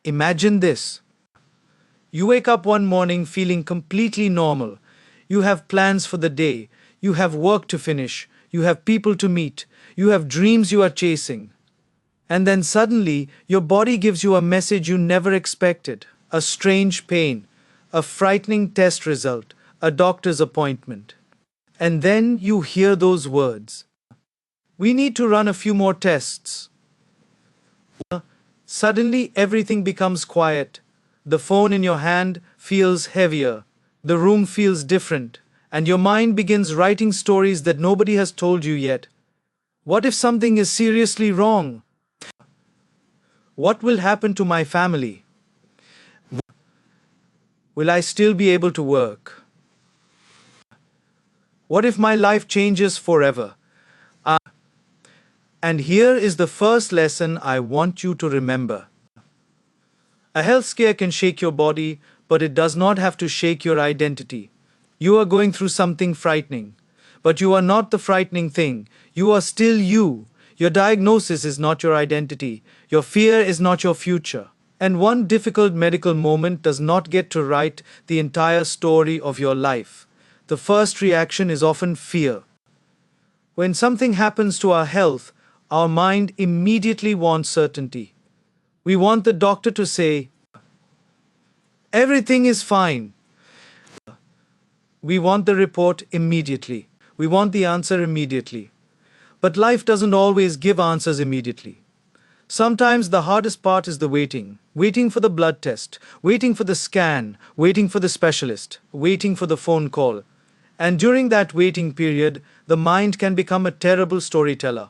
Imagine this. You wake up one morning feeling completely normal. You have plans for the day. You have work to finish. You have people to meet. You have dreams you are chasing. And then suddenly, your body gives you a message you never expected: a strange pain, a frightening test result, a doctor's appointment. And then you hear those words: "We need to run a few more tests." Suddenly, everything becomes quiet. The phone in your hand feels heavier. The room feels different. And your mind begins writing stories that nobody has told you yet. What if something is seriously wrong? What will happen to my family? Will I still be able to work? What if my life changes forever? And here is the first lesson I want you to remember. A health scare can shake your body, but it does not have to shake your identity. You are going through something frightening, but you are not the frightening thing. You are still you. Your diagnosis is not your identity. Your fear is not your future. And one difficult medical moment does not get to write the entire story of your life. The first reaction is often fear. When something happens to our health, our mind immediately wants certainty. We want the doctor to say, "Everything is fine." We want the report immediately. We want the answer immediately. But life doesn't always give answers immediately. Sometimes the hardest part is the waiting. Waiting for the blood test, waiting for the scan, waiting for the specialist, waiting for the phone call. And during that waiting period, the mind can become a terrible storyteller.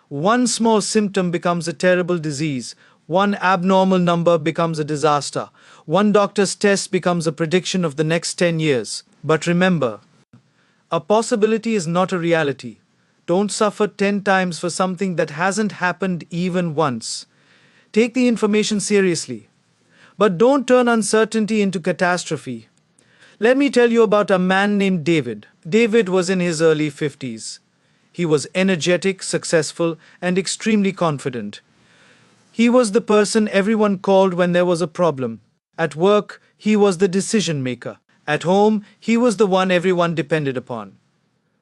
One small symptom becomes a terrible disease. One abnormal number becomes a disaster. One doctor's test becomes a prediction of the next 10 years. But remember, a possibility is not a reality. Don't suffer 10 times for something that hasn't happened even once. Take the information seriously. But don't turn uncertainty into catastrophe. Let me tell you about a man named David. David was in his early 50s. He was energetic, successful, and extremely confident. He was the person everyone called when there was a problem. At work, he was the decision maker. At home, he was the one everyone depended upon.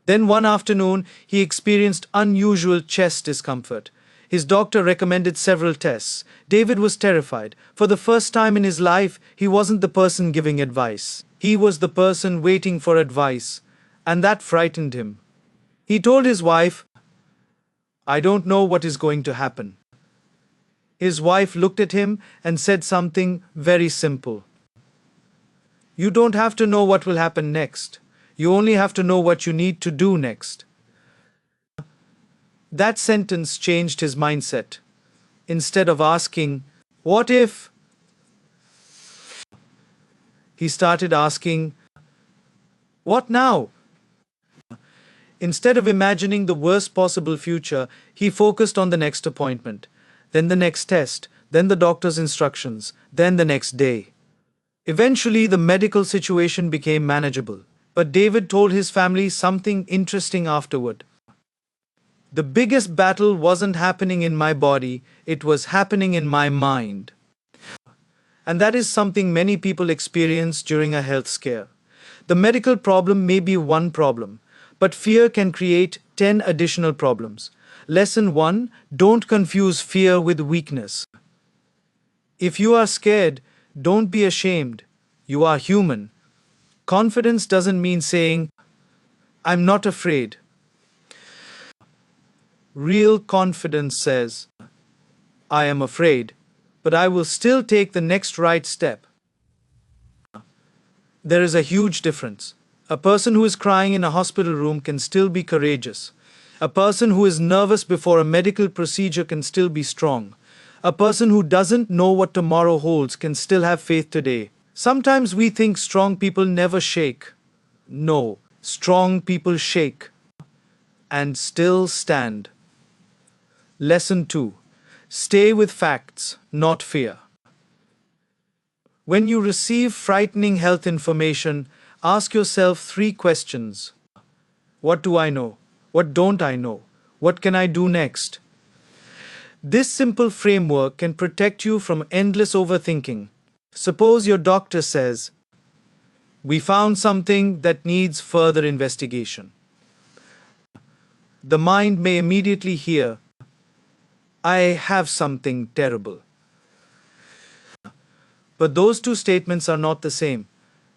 Then one afternoon, he experienced unusual chest discomfort. His doctor recommended several tests. David was terrified. For the first time in his life, he wasn't the person giving advice. He was the person waiting for advice. And that frightened him. He told his wife, "I don't know what is going to happen." His wife looked at him and said something very simple. "You don't have to know what will happen next. You only have to know what you need to do next." That sentence changed his mindset. Instead of asking, "What if?" he started asking, "What now?" Instead of imagining the worst possible future, he focused on the next appointment, then the next test, then the doctor's instructions, then the next day. Eventually, the medical situation became manageable. But David told his family something interesting afterward. "The biggest battle wasn't happening in my body, it was happening in my mind." And that is something many people experience during a health scare. The medical problem may be one problem, but fear can create 10 additional problems. Lesson 1: don't confuse fear with weakness. If you are scared, don't be ashamed. You are human. Confidence doesn't mean saying, "I'm not afraid." Real confidence says, "I am afraid, but I will still take the next right step." There is a huge difference. A person who is crying in a hospital room can still be courageous. A person who is nervous before a medical procedure can still be strong. A person who doesn't know what tomorrow holds can still have faith today. Sometimes we think strong people never shake. No, strong people shake and still stand. Lesson 2: stay with facts, not fear. When you receive frightening health information, ask yourself 3 questions. What do I know? What don't I know? What can I do next? This simple framework can protect you from endless overthinking. Suppose your doctor says, "We found something that needs further investigation." The mind may immediately hear, "I have something terrible." But those two statements are not the same.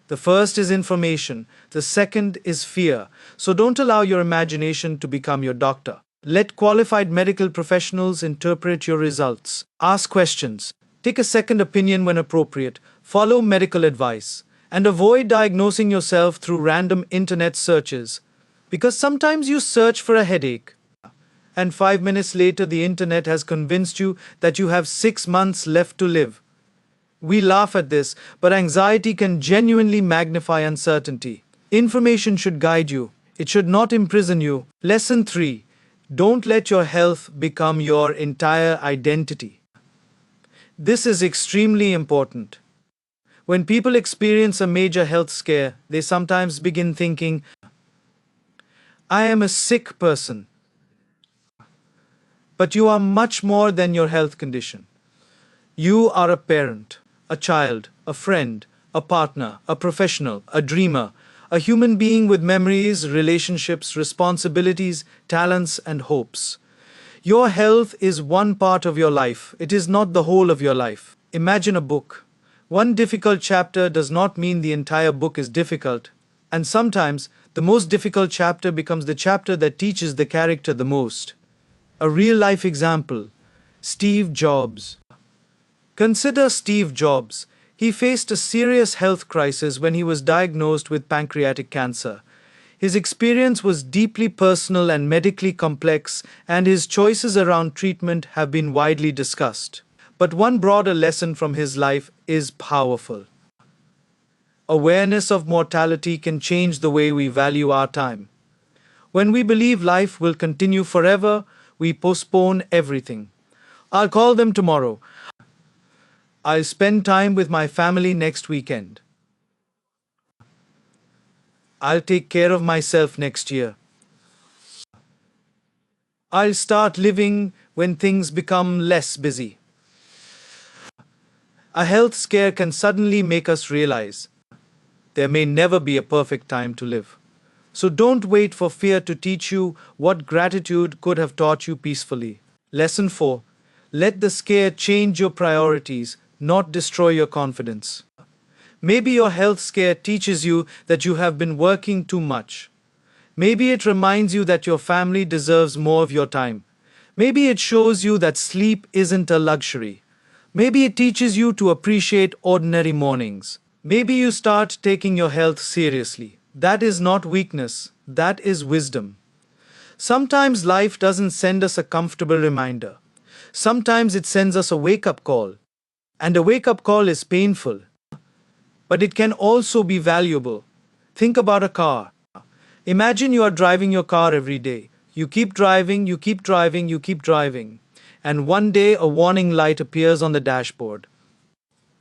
The first is information, the second is fear. So don't allow your imagination to become your doctor. Let qualified medical professionals interpret your results. Ask questions. Take a second opinion when appropriate. Follow medical advice. And avoid diagnosing yourself through random internet searches. Because sometimes you search for a headache, and 5 minutes later, the internet has convinced you that you have 6 months left to live. We laugh at this, but anxiety can genuinely magnify uncertainty. Information should guide you, it should not imprison you. Lesson 3. Don't let your health become your entire identity. This is extremely important. When people experience a major health scare, they sometimes begin thinking, "I am a sick person." But you are much more than your health condition. You are a parent, a child, a friend, a partner, a professional, a dreamer, a human being with memories, relationships, responsibilities, talents, and hopes. Your health is one part of your life, it is not the whole of your life. Imagine a book. One difficult chapter does not mean the entire book is difficult, and sometimes the most difficult chapter becomes the chapter that teaches the character the most. A real life example: Steve Jobs. Consider Steve Jobs. He faced a serious health crisis when he was diagnosed with pancreatic cancer. His experience was deeply personal and medically complex, and his choices around treatment have been widely discussed. But one broader lesson from his life is powerful. Awareness of mortality can change the way we value our time. When we believe life will continue forever, we postpone everything. "I'll call them tomorrow. I'll spend time with my family next weekend. I'll take care of myself next year. I'll start living when things become less busy." A health scare can suddenly make us realize there may never be a perfect time to live. So don't wait for fear to teach you what gratitude could have taught you peacefully. Lesson 4. Let the scare change your priorities, not destroy your confidence. Maybe your health scare teaches you that you have been working too much. Maybe it reminds you that your family deserves more of your time. Maybe it shows you that sleep isn't a luxury. Maybe it teaches you to appreciate ordinary mornings. Maybe you start taking your health seriously. That is not weakness, that is wisdom. Sometimes life doesn't send us a comfortable reminder. Sometimes it sends us a wake up call. And a wake up call is painful, but it can also be valuable. Think about a car. Imagine you are driving your car every day. You keep driving, you keep driving, you keep driving. And one day a warning light appears on the dashboard.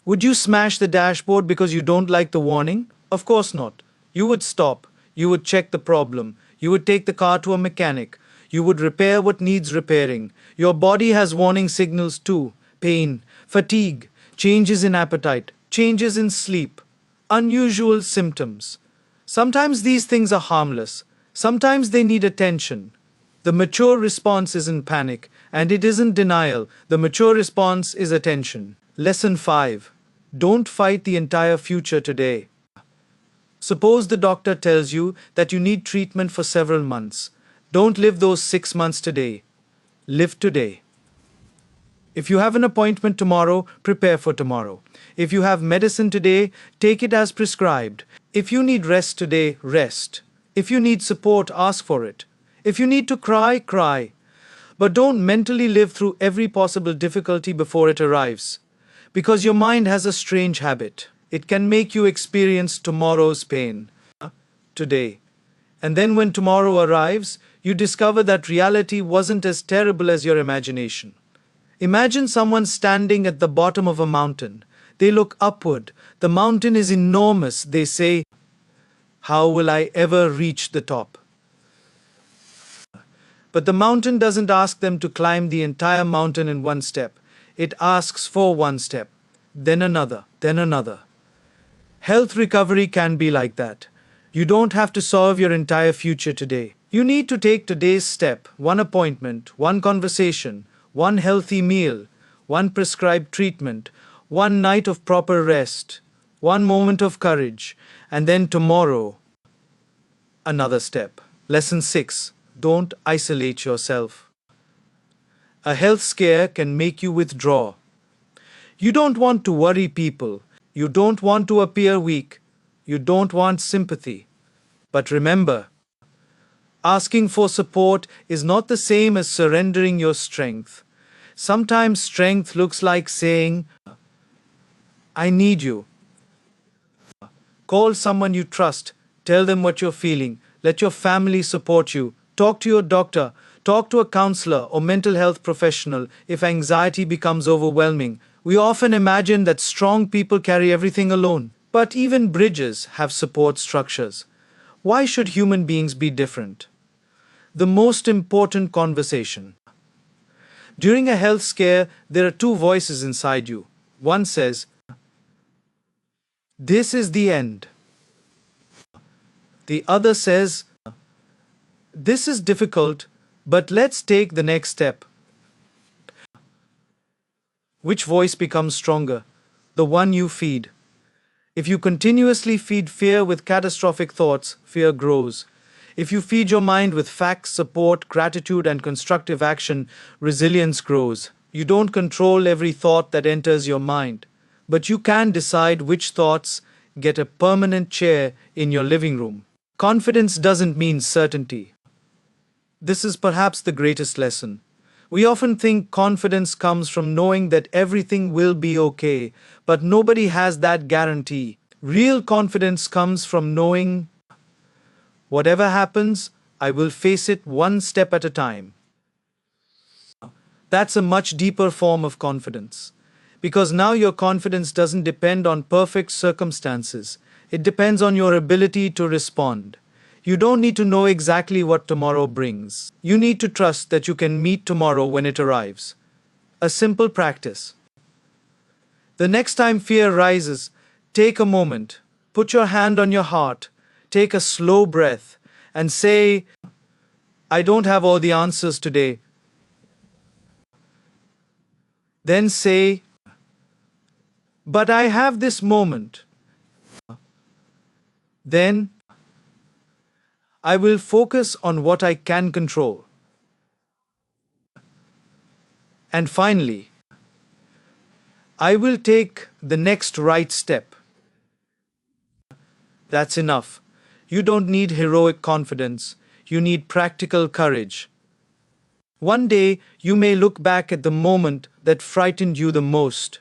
Would you smash the dashboard because you don't like the warning? Of course not. You would stop. You would check the problem. You would take the car to a mechanic. You would repair what needs repairing. Your body has warning signals too: pain, fatigue, changes in appetite, changes in sleep, unusual symptoms. Sometimes these things are harmless. Sometimes they need attention. The mature response isn't panic, and it isn't denial. The mature response is attention. Lesson 5. Don't fight the entire future today. Suppose the doctor tells you that you need treatment for several months. Don't live those 6 months today. Live today. If you have an appointment tomorrow, prepare for tomorrow. If you have medicine today, take it as prescribed. If you need rest today, rest. If you need support, ask for it. If you need to cry, cry. But don't mentally live through every possible difficulty before it arrives. Because your mind has a strange habit. It can make you experience tomorrow's pain today. And then when tomorrow arrives, you discover that reality wasn't as terrible as your imagination. Imagine someone standing at the bottom of a mountain. They look upward. The mountain is enormous. They say, "How will I ever reach the top?" But the mountain doesn't ask them to climb the entire mountain in one step. It asks for one step, then another, then another. Health recovery can be like that. You don't have to solve your entire future today. You need to take today's step, one appointment, one conversation, one healthy meal, one prescribed treatment, one night of proper rest, one moment of courage, and then tomorrow, another step. Lesson 6. Don't isolate yourself. A health scare can make you withdraw. You don't want to worry people. You don't want to appear weak. You don't want sympathy. But remember, asking for support is not the same as surrendering your strength. Sometimes strength looks like saying, I need you. Call someone you trust. Tell them what you're feeling. Let your family support you. Talk to your doctor. Talk to a counselor or mental health professional if anxiety becomes overwhelming. We often imagine that strong people carry everything alone. But even bridges have support structures. Why should human beings be different? The most important conversation. During a health scare, there are two voices inside you. One says, this is the end. The other says, this is difficult, but let's take the next step. Which voice becomes stronger? The one you feed. If you continuously feed fear with catastrophic thoughts, fear grows. If you feed your mind with facts, support, gratitude, and constructive action, resilience grows. You don't control every thought that enters your mind, but you can decide which thoughts get a permanent chair in your living room. Confidence doesn't mean certainty. This is perhaps the greatest lesson. We often think confidence comes from knowing that everything will be okay, but nobody has that guarantee. Real confidence comes from knowing whatever happens, I will face it one step at a time. That's a much deeper form of confidence. Because now your confidence doesn't depend on perfect circumstances. It depends on your ability to respond. You don't need to know exactly what tomorrow brings. You need to trust that you can meet tomorrow when it arrives. A simple practice. The next time fear rises, take a moment, put your hand on your heart, take a slow breath, and say, I don't have all the answers today. Then say, but I have this moment. Then, I will focus on what I can control. And finally, I will take the next right step. That's enough. You don't need heroic confidence. You need practical courage. One day, you may look back at the moment that frightened you the most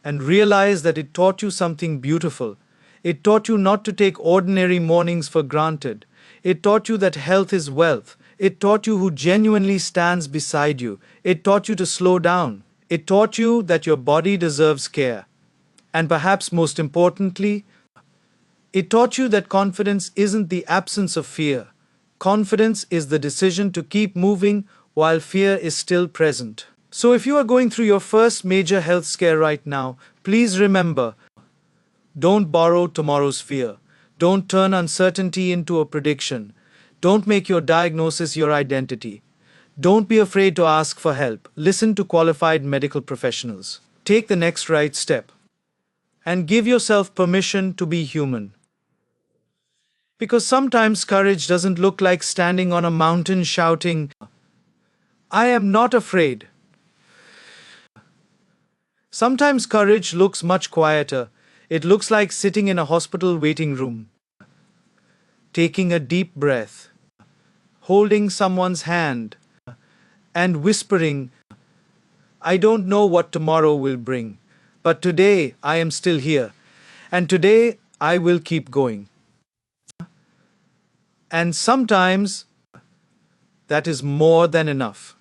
and realize that it taught you something beautiful. It taught you not to take ordinary mornings for granted. It taught you that health is wealth. It taught you who genuinely stands beside you. It taught you to slow down. It taught you that your body deserves care. And perhaps most importantly, it taught you that confidence isn't the absence of fear. Confidence is the decision to keep moving while fear is still present. So if you are going through your first major health scare right now, please remember, don't borrow tomorrow's fear. Don't turn uncertainty into a prediction. Don't make your diagnosis your identity. Don't be afraid to ask for help. Listen to qualified medical professionals. Take the next right step. And give yourself permission to be human. Because sometimes courage doesn't look like standing on a mountain shouting, I am not afraid. Sometimes courage looks much quieter. It looks like sitting in a hospital waiting room, taking a deep breath, holding someone's hand, and whispering, I don't know what tomorrow will bring, but today I am still here, and today I will keep going. And sometimes that is more than enough.